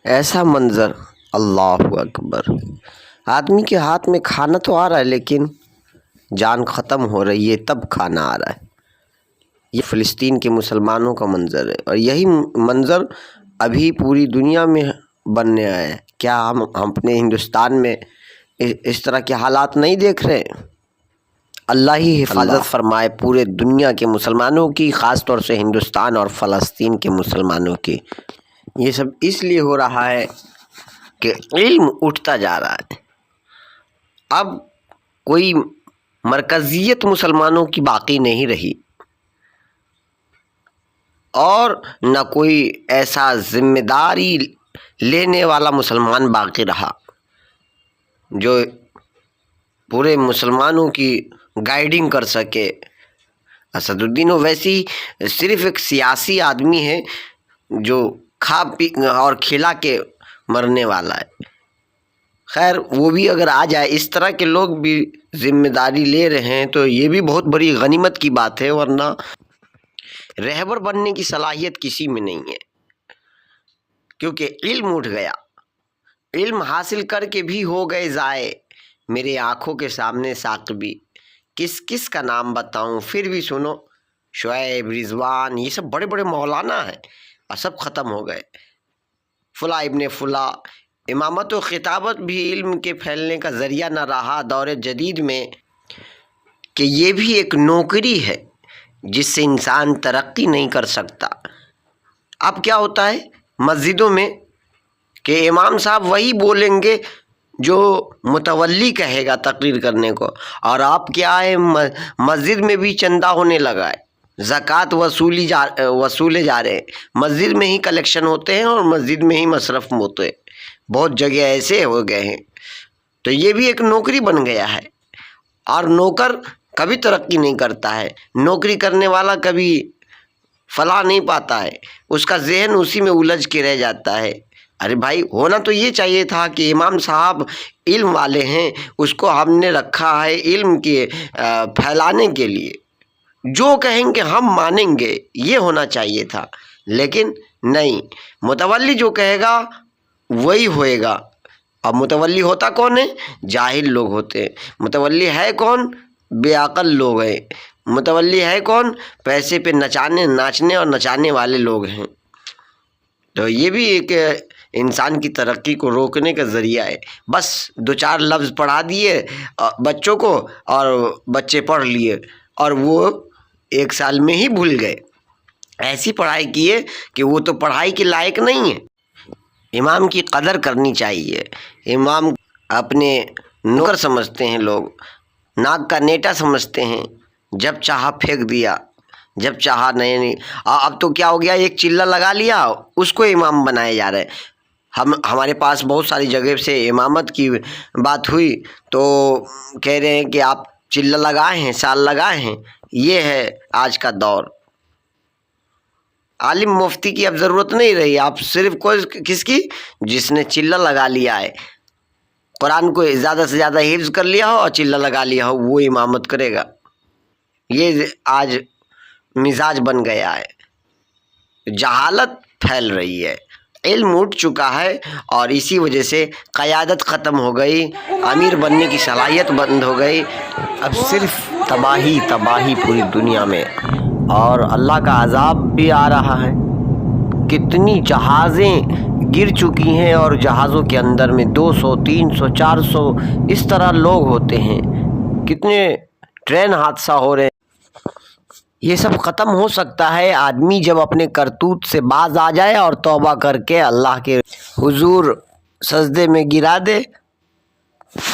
ایسا منظر، اللہ اکبر، آدمی کے ہاتھ میں کھانا تو آ رہا ہے لیکن جان ختم ہو رہی ہے تب کھانا آ رہا ہے۔ یہ فلسطین کے مسلمانوں کا منظر ہے اور یہی منظر ابھی پوری دنیا میں بننے آیا ہے۔ کیا ہم اپنے ہندوستان میں اس طرح کے حالات نہیں دیکھ رہے؟ اللہ ہی حفاظت فرمائے پورے دنیا کے مسلمانوں کی، خاص طور سے ہندوستان اور فلسطین کے مسلمانوں کی۔ یہ سب اس لیے ہو رہا ہے کہ علم اٹھتا جا رہا ہے۔ اب کوئی مرکزیت مسلمانوں کی باقی نہیں رہی اور نہ کوئی ایسا ذمہ داری لینے والا مسلمان باقی رہا جو پورے مسلمانوں کی گائیڈنگ کر سکے۔ اسد الدین اویسی صرف ایک سیاسی آدمی ہے جو کھا پی اور کھلا کے مرنے والا ہے۔ خیر وہ بھی اگر آ جائے، اس طرح کے لوگ بھی ذمہ داری لے رہے ہیں تو یہ بھی بہت بڑی غنیمت کی بات ہے، ورنہ رہبر بننے کی صلاحیت کسی میں نہیں ہے، کیونکہ علم اٹھ گیا۔ علم حاصل کر کے بھی ہو گئے ضائع میرے آنکھوں کے سامنے ثاقبی، کس کس کا نام بتاؤں، پھر بھی سنو، شعیب، رضوان، یہ سب بڑے بڑے مولانا ہیں اور سب ختم ہو گئے۔ فلاں ابن فلاں، امامت و خطابت بھی علم کے پھیلنے کا ذریعہ نہ رہا دور جدید میں، کہ یہ بھی ایک نوکری ہے جس سے انسان ترقی نہیں کر سکتا۔ اب کیا ہوتا ہے مسجدوں میں کہ امام صاحب وہی بولیں گے جو متولی کہے گا تقریر کرنے کو، اور آپ کیا ہے مسجد میں بھی چندہ ہونے لگا ہے، زکوٰۃ وصولے جا رہے ہیں، مسجد میں ہی کلیکشن ہوتے ہیں اور مسجد میں ہی مصرف ہوتے ہیں، بہت جگہ ایسے ہو گئے ہیں۔ تو یہ بھی ایک نوکری بن گیا ہے، اور نوکر کبھی ترقی نہیں کرتا ہے، نوکری کرنے والا کبھی فلاح نہیں پاتا ہے، اس کا ذہن اسی میں الجھ کے رہ جاتا ہے۔ ارے بھائی، ہونا تو یہ چاہیے تھا کہ امام صاحب علم والے ہیں، اس کو ہم نے رکھا ہے علم کے پھیلانے کے لیے، جو کہیں گے ہم مانیں گے، یہ ہونا چاہیے تھا، لیکن نہیں، متولی جو کہے گا وہی ہوئے گا۔ اب متولی ہوتا کون ہے؟ جاہل لوگ ہوتے ہیں۔ متولی ہے کون؟ بے عقل لوگ ہیں۔ متولی ہے کون؟ پیسے پہ ناچنے اور نچانے والے لوگ ہیں۔ تو یہ بھی ایک انسان کی ترقی کو روکنے کا ذریعہ ہے۔ بس دو چار لفظ پڑھا دیے بچوں کو اور بچے پڑھ لیے اور وہ ایک سال میں ہی بھول گئے، ایسی پڑھائی کیے کہ وہ تو پڑھائی کے لائق نہیں ہے۔ امام کی قدر کرنی چاہیے۔ امام اپنے نوکر سمجھتے ہیں لوگ، ناک کا نیٹا سمجھتے ہیں، جب چاہا پھینک دیا، جب چاہا نہیں۔ اب تو کیا ہو گیا، ایک چلہ لگا لیا اس کو امام بنائے جا رہے ہیں۔ ہمارے پاس بہت ساری جگہ سے امامت کی بات ہوئی تو کہہ رہے ہیں کہ آپ چلہ لگائے ہیں، سال لگائے ہیں، یہ ہے آج کا دور۔ عالم مفتی کی اب ضرورت نہیں رہی، آپ صرف کس کی؟ جس نے چلہ لگا لیا ہے، قرآن کو زیادہ سے زیادہ حفظ کر لیا ہو اور چلہ لگا لیا ہو، وہ امامت کرے گا۔ یہ آج مزاج بن گیا ہے، جہالت پھیل رہی ہے، علم اٹھ چکا ہے اور اسی وجہ سے قیادت ختم ہو گئی، امیر بننے کی صلاحیت بند ہو گئی۔ اب صرف تباہی تباہی پوری دنیا میں، اور اللہ کا عذاب بھی آ رہا ہے۔ کتنی جہازیں گر چکی ہیں اور جہازوں کے اندر میں 200 300 400 اس طرح لوگ ہوتے ہیں، کتنے ٹرین حادثہ ہو رہے ہیں۔ یہ سب ختم ہو سکتا ہے آدمی جب اپنے کرتوت سے باز آ جائے اور توبہ کر کے اللہ کے حضور سجدے میں گرا دے